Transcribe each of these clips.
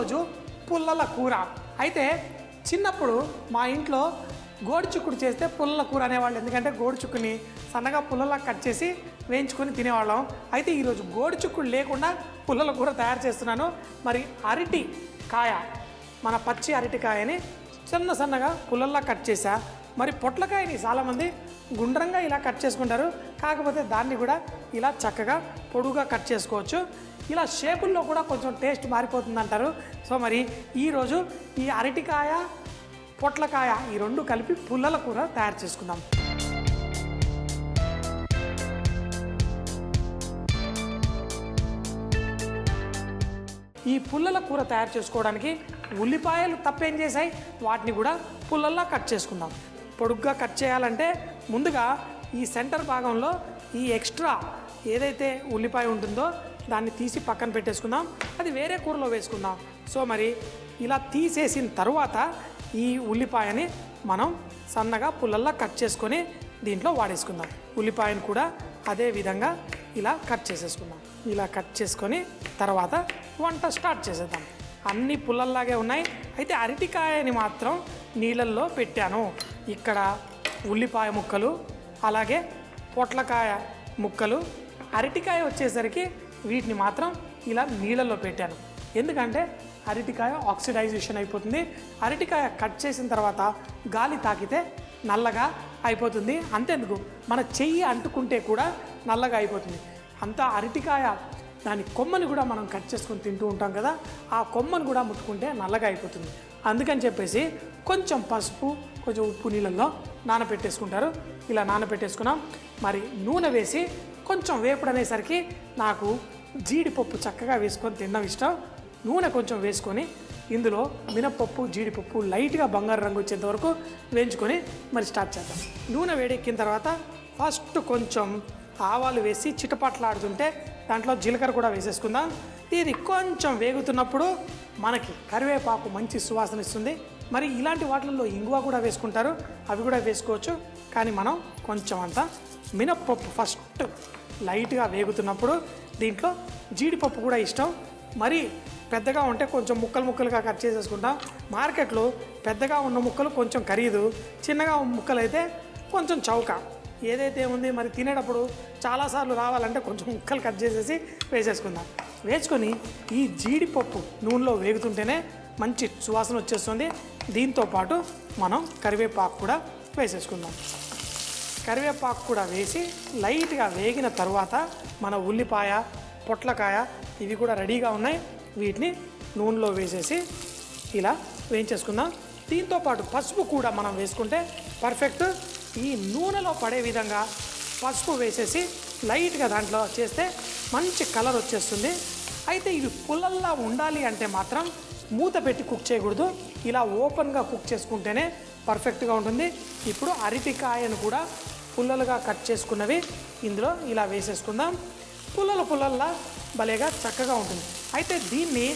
ఈరోజు పుల్లల కూర. అయితే చిన్నప్పుడు మా ఇంట్లో గోడుచుక్కుడు చేస్తే పుల్లల కూర అనేవాళ్ళు. ఎందుకంటే గోడుచుక్కుని సన్నగా పుల్లలా కట్ చేసి వేయించుకొని తినేవాళ్ళం. అయితే ఈరోజు గోడుచుక్కుడు లేకుండా పుల్లల కూర తయారు చేస్తున్నాను. మరి అరటి కాయ, మన పచ్చి అరటికాయని సన్నగా పుల్లల్లా కట్ చేసా. మరి పొట్లకాయని చాలామంది గుండ్రంగా ఇలా కట్ చేసుకుంటారు. కాకపోతే దాన్ని కూడా ఇలా చక్కగా పొడుగా కట్ చేసుకోవచ్చు. ఇలా షేపుల్లో కూడా కొంచెం టేస్ట్ మారిపోతుంది అంటారు. సో మరి ఈరోజు ఈ అరటికాయ, పొట్లకాయ ఈ రెండు కలిపి పుల్లల కూర తయారు చేసుకుందాం. ఈ పుల్లల కూర తయారు చేసుకోవడానికి ఉల్లిపాయలు తప్పేం చేశాయి, వాటిని కూడా పుల్లల్లా కట్ చేసుకుందాం. పొడుగ్గా కట్ చేయాలంటే ముందుగా ఈ సెంటర్ భాగంలో ఈ ఎక్స్ట్రా ఏదైతే ఉల్లిపాయ ఉంటుందో దాన్ని తీసి పక్కన పెట్టేసుకుందాం. అది వేరే కూరలో వేసుకుందాం. సో మరి ఇలా తీసేసిన తర్వాత ఈ ఉల్లిపాయని మనం సన్నగా పుల్లల్లా కట్ చేసుకొని దీంట్లో వాడేసుకుందాం. ఉల్లిపాయను కూడా అదే విధంగా ఇలా కట్ చేసేసుకుందాం. ఇలా కట్ చేసుకొని తర్వాత వంట స్టార్ట్ చేసేద్దాం. అన్ని పుల్లల్లాగే ఉన్నాయి. అయితే అరటికాయని మాత్రం నీళ్ళల్లో పెట్టాను. ఇక్కడ ఉల్లిపాయ ముక్కలు, అలాగే పొట్లకాయ ముక్కలు, అరటికాయ వచ్చేసరికి వీటిని మాత్రం ఇలా నీళ్ళల్లో పెట్టాను. ఎందుకంటే అరటికాయ ఆక్సిడైజేషన్ అయిపోతుంది. అరటికాయ కట్ చేసిన తర్వాత గాలి తాకితే నల్లగా అయిపోతుంది. అంతేందుకు మన చెయ్యి అంటుకుంటే కూడా నల్లగా అయిపోతుంది. అంతా అరటికాయ దాని కొమ్మని కూడా మనం కట్ చేసుకొని తింటూ ఉంటాం కదా, ఆ కొమ్మను కూడా ముట్టుకుంటే నల్లగా అయిపోతుంది. అందుకని చెప్పేసి కొంచెం పసుపు, కొంచెం ఉప్పు నీళ్ళల్లో నానబెట్టేసుకుంటారు. ఇలా నానబెట్టేసుకున్నాం. మరి నూనె వేసి కొంచెం వేపుడు అనేసరికి నాకు జీడిపప్పు చక్కగా వేసుకొని తినడం ఇష్టం. నూనె కొంచెం వేసుకొని ఇందులో మినపప్పు, జీడిపప్పు లైట్గా బంగారు రంగు వచ్చేంత వరకు వేయించుకొని మరి స్టార్ట్ చేద్దాం. నూనె వేడెక్కిన తర్వాత ఫస్ట్ కొంచెం ఆవాలు వేసి చిటపట్లాడుతుంటే దాంట్లో జీలకర్ర కూడా వేసేసుకుందాం. ఇది కొంచెం వేగుతున్నప్పుడు మనకి కరివేపాకు మంచి సువాసన ఇస్తుంది. మరి ఇలాంటి వాటిల్లో ఇంగువ కూడా వేసుకుంటారు, అవి కూడా వేసుకోవచ్చు. కానీ మనం కొంచెం అంతా మినప్పప్పు ఫస్ట్ లైట్గా వేగుతున్నప్పుడు దీంట్లో జీడిపప్పు కూడా ఇష్టం. మరి పెద్దగా ఉంటే కొంచెం ముక్కలుగా కట్ చేసేసుకుంటాం. మార్కెట్లో పెద్దగా ఉన్న ముక్కలు కొంచెం ఖరీదు, చిన్నగా ఉన్న ముక్కలు అయితే కొంచెం చౌక. ఏదైతే ఉంది మరి తినేటప్పుడు చాలాసార్లు రావాలంటే కొంచెం ముక్కలు కట్ చేసేసి వేసేసుకుందాం. వేసుకొని ఈ జీడిపప్పు నూనెలో వేగుతుంటేనే మంచి సువాసన వచ్చేస్తుంది. దీంతోపాటు మనం కరివేపాకు కూడా వేసేసుకుందాం. కరివేపాకు కూడా వేసి లైట్గా వేగిన తర్వాత మన ఉల్లిపాయ, పొట్లకాయ ఇవి కూడా రెడీగా ఉన్నాయి. వీటిని నూనెలో వేసేసి ఇలా వేయించేసుకుందాం. దీంతోపాటు పసుపు కూడా మనం వేసుకుంటే పర్ఫెక్ట్. ఈ నూనెలో పడే విధంగా పసుపు వేసేసి లైట్గా దాంట్లో చేస్తే మంచి కలర్ వచ్చేస్తుంది. అయితే ఇవి పుల్లల్లా ఉండాలి అంటే మాత్రం మూత పెట్టి కుక్ చేయకూడదు. ఇలా ఓపెన్గా కుక్ చేసుకుంటేనే పర్ఫెక్ట్గా ఉంటుంది. ఇప్పుడు అరటికాయను కూడా పుల్లలుగా కట్ చేసుకున్నవి ఇందులో ఇలా వేసేసుకుందాం. పుల్లల్లా భలేగా చక్కగా ఉంటుంది. అయితే దీన్ని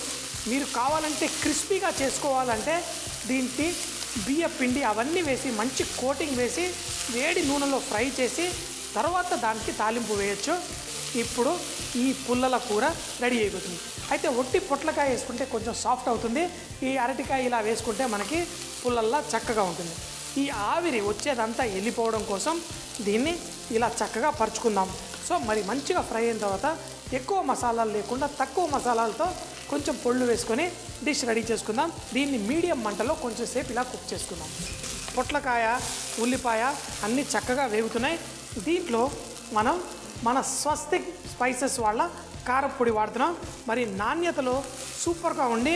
మీరు కావాలంటే క్రిస్పీగా చేసుకోవాలంటే దీనికి బియ్య పిండి అవన్నీ వేసి మంచి కోటింగ్ వేసి వేడి నూనెలో ఫ్రై చేసి తర్వాత దానికి తాలింపు వేయచ్చు. ఇప్పుడు ఈ పుల్లల కూర రెడీ అయిపోతుంది. అయితే ఒట్టి పొట్లకాయ వేసుకుంటే కొంచెం సాఫ్ట్ అవుతుంది. ఈ అరటికాయ ఇలా వేసుకుంటే మనకి పుల్లల్లా చక్కగా ఉంటుంది. ఈ ఆవిరి వచ్చేదంతా వెళ్ళిపోవడం కోసం దీన్ని ఇలా చక్కగా పరుచుకుందాం. సో మరి మంచిగా ఫ్రై అయిన తర్వాత ఎక్కువ మసాలాలు లేకుండా తక్కువ మసాలాలతో కొంచెం పొళ్ళు వేసుకొని డిష్ రెడీ చేసుకుందాం. దీన్ని మీడియం మంటలో కొంచెం సేపు ఇలా కుక్ చేసుకుందాం. పొట్లకాయ, ఉల్లిపాయ అన్నీ చక్కగా వేగుతున్నాయి. దీంట్లో మనం మన స్వస్తిక్ స్పైసెస్ వాళ్ళ కారపొడి వాడుతున్నాం. మరి నాణ్యతలో సూపర్గా ఉండి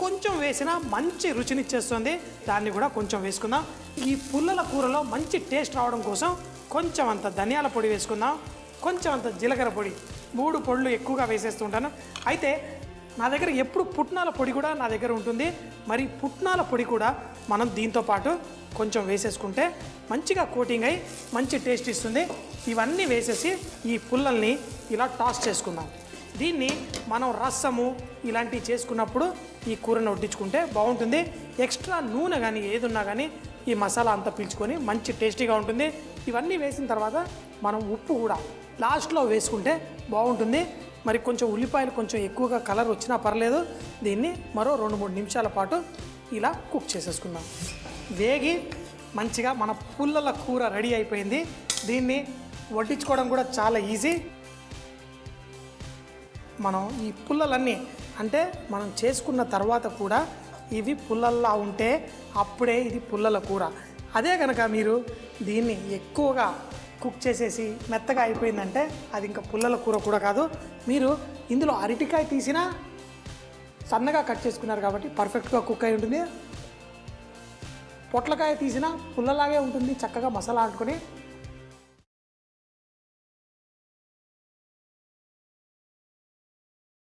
కొంచెం వేసినా మంచి రుచినిచ్చేస్తుంది. దాన్ని కూడా కొంచెం వేసుకుందాం. ఈ పుల్లల కూరలో మంచి టేస్ట్ రావడం కోసం కొంచెం అంత ధనియాల పొడి వేసుకుందాం, కొంచెం అంత జీలకర్ర పొడి, 3 పొడులు ఎక్కువగా వేసేస్తుంటాను. అయితే నా దగ్గర ఎప్పుడు పుట్నాల పొడి కూడా నా దగ్గర ఉంటుంది. మరి పుట్నాల పొడి కూడా మనం దీంతో పాటు కొంచెం వేసేసుకుంటే మంచిగా కోటింగ్ అయ్యి మంచి టేస్ట్ ఇస్తుంది. ఇవన్నీ వేసేసి ఈ పుల్లల్ని ఇలా టాస్ చేసుకుందాం. దీన్ని మనం రసము ఇలాంటివి చేసుకున్నప్పుడు ఈ కూరను వడ్డించుకుంటే బాగుంటుంది. ఎక్స్ట్రా నూనె కానీ ఏది ఉన్నా కానీ ఈ మసాలా అంతా పీల్చుకొని మంచి టేస్టీగా ఉంటుంది. ఇవన్నీ వేసిన తర్వాత మనం ఉప్పు కూడా లాస్ట్లో వేసుకుంటే బాగుంటుంది. మరి కొంచెం ఉల్లిపాయలు కొంచెం ఎక్కువగా కలర్ వచ్చినా పర్లేదు, దీన్ని మరో 2-3 నిమిషాల పాటు ఇలా కుక్ చేసేసుకుందాం. వేగి మంచిగా మన పుల్లల కూర రెడీ అయిపోయింది. దీన్ని వడ్డించుకోవడం కూడా చాలా ఈజీ. మనం ఈ పుల్లలన్నీ అంటే మనం చేసుకున్న తర్వాత కూడా ఇవి పుల్లల్లా ఉంటే అప్పుడే ఇది పుల్లల కూర. అదే కనుక మీరు దీన్ని ఎక్కువగా కుక్ చేసేసి మెత్తగా అయిపోయిందంటే అది ఇంకా పుల్లల కూర కూడా కాదు. మీరు ఇందులో అరటికాయ తీసినా సన్నగా కట్ చేసుకున్నారు కాబట్టి పర్ఫెక్ట్గా కుక్ అయి ఉంటుంది. పొట్లకాయ తీసినా పుల్లలాగే ఉంటుంది, చక్కగా మసాలా అంటుకొని